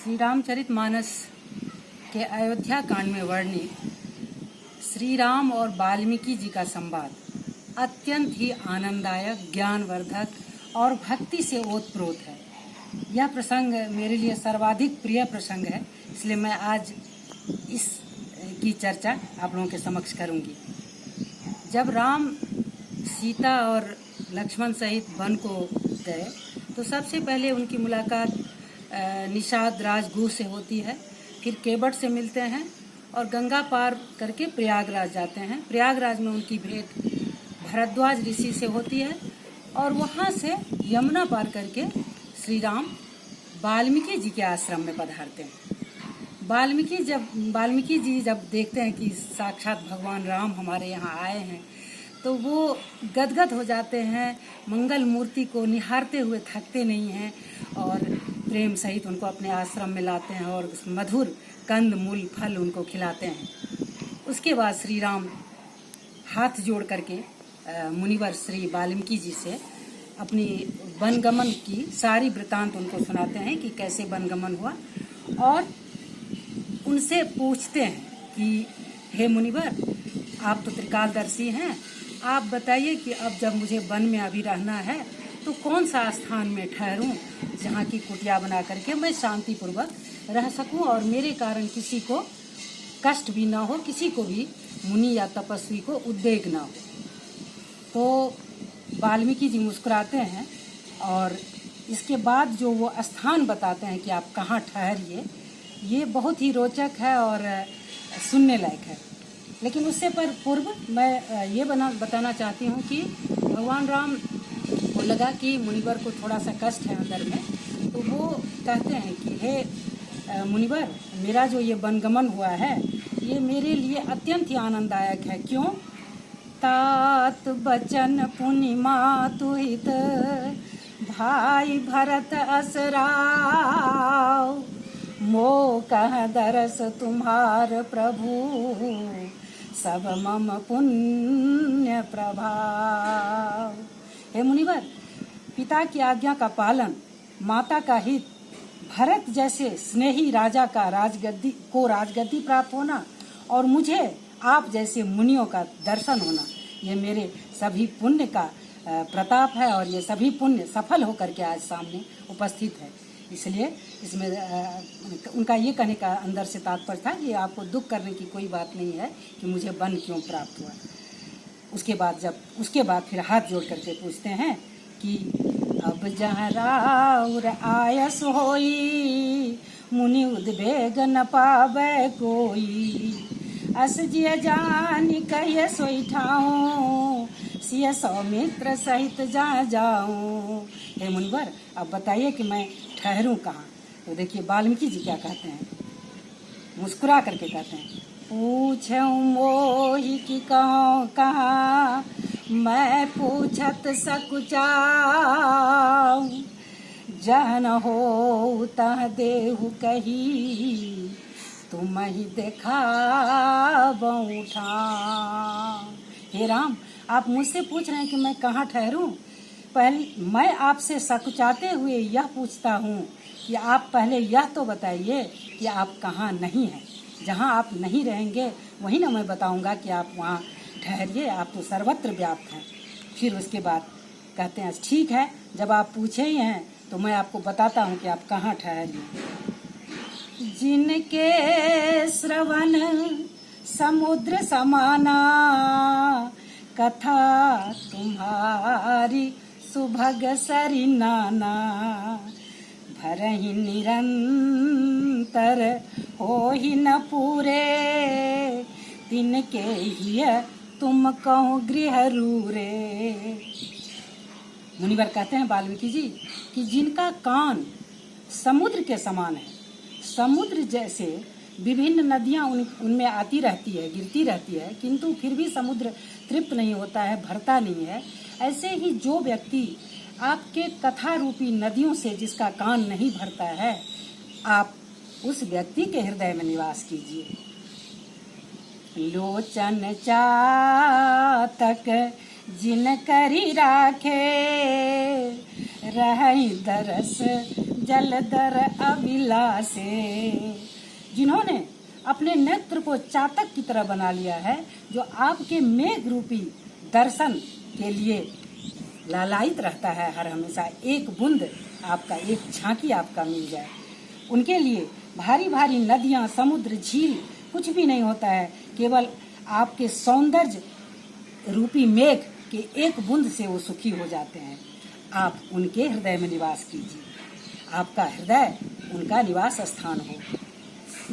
श्री रामचरितमानस के अयोध्या कांड में वर्णित श्री राम और वाल्मीकि जी का संवाद अत्यंत ही आनंददायक, ज्ञानवर्धक और भक्ति से ओतप्रोत है। यह प्रसंग मेरे लिए सर्वाधिक प्रिय प्रसंग है, इसलिए मैं आज इस की चर्चा आप लोगों के समक्ष करूंगी। जब राम, सीता और लक्ष्मण सहित वन को गए तो सबसे पहले उनकी मुलाकात निषाद राजगुह से होती है। फिर केवट से मिलते हैं और गंगा पार करके प्रयागराज जाते हैं। प्रयागराज में उनकी भेंट भरद्वाज ऋषि से होती है और वहाँ से यमुना पार करके श्री राम वाल्मीकि जी के आश्रम में पधारते हैं। वाल्मीकि जी जब देखते हैं कि साक्षात भगवान राम हमारे यहाँ आए हैं तो वो गदगद हो जाते हैं। मंगल मूर्ति को निहारते हुए थकते नहीं हैं और प्रेम सहित उनको अपने आश्रम में लाते हैं और मधुर कंद मूल फल उनको खिलाते हैं। उसके बाद श्री राम हाथ जोड़ करके मुनिवर श्री वाल्मीकि जी से अपनी वनगमन की सारी वृतांत उनको सुनाते हैं कि कैसे वनगमन हुआ और उनसे पूछते हैं कि हे मुनिवर, आप तो त्रिकालदर्शी हैं, आप बताइए कि अब जब मुझे वन में अभी रहना है तो कौन सा स्थान में ठहरूं जहाँ की कुटिया बना करके मैं शांतिपूर्वक रह सकूं और मेरे कारण किसी को कष्ट भी ना हो, किसी को भी मुनि या तपस्वी को उद्वेग ना हो। तो वाल्मीकि जी मुस्कुराते हैं और इसके बाद जो वो स्थान बताते हैं कि आप कहाँ ठहरिए, ये बहुत ही रोचक है और सुनने लायक है। लेकिन उससे पर पूर्व मैं ये बताना चाहती हूँ कि भगवान राम को लगा कि मुनिवर को थोड़ा सा कष्ट है अंदर में, तो वो कहते हैं कि हे मुनिवर, मेरा जो ये वनगमन हुआ है ये मेरे लिए अत्यंत ही आनंददायक है। क्यों? तात बचन पुनि मातु हित, भाई भरत असराव, मो कह दरस तुम्हार प्रभु, सब मम पुण्य प्रभाव। हे मुनिवर, पिता की आज्ञा का पालन, माता का हित, भरत जैसे स्नेही राजा का राजगद्दी प्राप्त होना और मुझे आप जैसे मुनियों का दर्शन होना, ये मेरे सभी पुण्य का प्रताप है और ये सभी पुण्य सफल होकर के आज सामने उपस्थित है। इसलिए इसमें उनका ये कहने का अंदर से तात्पर्य था कि आपको दुख करने की कोई बात नहीं है कि मुझे वन क्यों प्राप्त हुआ। उसके बाद फिर हाथ जोड़ करके पूछते हैं कि अब जहाँ राउर आयस होई, मुनि उद्वेग न पावे कोई, अस जिय जानी कहिए सोई ठाऊं, सिय सौमित्र सहित जा जाऊं। हे मुनिवर, अब बताइए कि मैं ठहरूं कहाँ। तो देखिए वाल्मीकि जी क्या कहते हैं, मुस्कुरा करके कहते हैं, पूछऊं मोहि कि कहूँ कहाँ, मैं पूछत सकुचाऊं, जहन हो तह देहु कही, तुम ही देखाबऊं ठाम। हे राम, आप मुझसे पूछ रहे हैं कि मैं कहाँ ठहरूं। पहले मैं आपसे सकुचाते हुए यह पूछता हूँ कि आप पहले यह तो बताइए कि आप कहाँ नहीं हैं। जहाँ आप नहीं रहेंगे वहीं ना मैं बताऊँगा कि आप वहाँ ठहरिए, आप तो सर्वत्र व्याप्त हैं। फिर उसके बाद कहते हैं ठीक है, जब आप पूछे ही हैं तो मैं आपको बताता हूँ कि आप कहाँ ठहरिए। जिनके श्रवण समुद्र समाना, कथा तुम्हारी सुभग सरि नाना, भरहि निरंतर होहि न पूरे, तिनके ही तुम कहो गृह रूरे। मुनिवर कहते हैं वाल्मीकि जी कि जिनका कान समुद्र के समान है, समुद्र जैसे विभिन्न नदियाँ उनमें आती रहती है, गिरती रहती है, किंतु फिर भी समुद्र तृप्त नहीं होता है, भरता नहीं है, ऐसे ही जो व्यक्ति आपके कथा रूपी नदियों से जिसका कान नहीं भरता है, आप उस व्यक्ति के हृदय में निवास कीजिए। लोचन चातक जिन करी राखे, रही दरस जलधर अभिलाषे, जिन्होंने अपने नेत्र को चातक की तरह बना लिया है, जो आपके मेघ रूपी दर्शन के लिए लालायित रहता है हर हमेशा। एक बूंद आपका, एक झांकी आपका मिल जाए, उनके लिए भारी भारी नदियां, समुद्र, झील कुछ भी नहीं होता है। केवल आपके सौंदर्य रूपी मेघ के एक बूंद से वो सुखी हो जाते हैं। आप उनके हृदय में निवास कीजिए, आपका हृदय उनका निवास स्थान हो।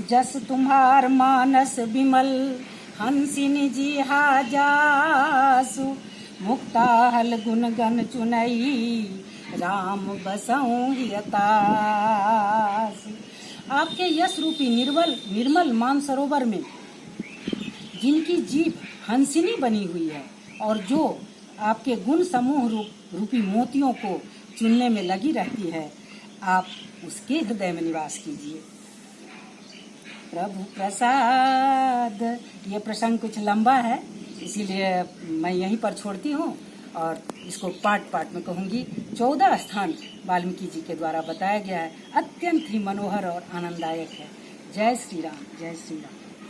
जस तुम्हार मानस विमल हंसिनी जी हाजासु, मुक्ता हल गुण गन चुनई राम बसऊं हियतासु। आपके यश रूपी निर्मल मानसरोवर में जिनकी जीभ हंसिनी बनी हुई है और जो आपके गुण समूह रूपी मोतियों को चुनने में लगी रहती है, आप उसके हृदय में निवास कीजिए। प्रभु प्रसाद। ये प्रसंग कुछ लंबा है, इसीलिए मैं यहीं पर छोड़ती हूँ और इसको पार्ट पार्ट में कहूँगी। 14 स्थान वाल्मीकि जी के द्वारा बताया गया है, अत्यंत ही मनोहर और आनंददायक है। जय श्री राम, जय श्री राम।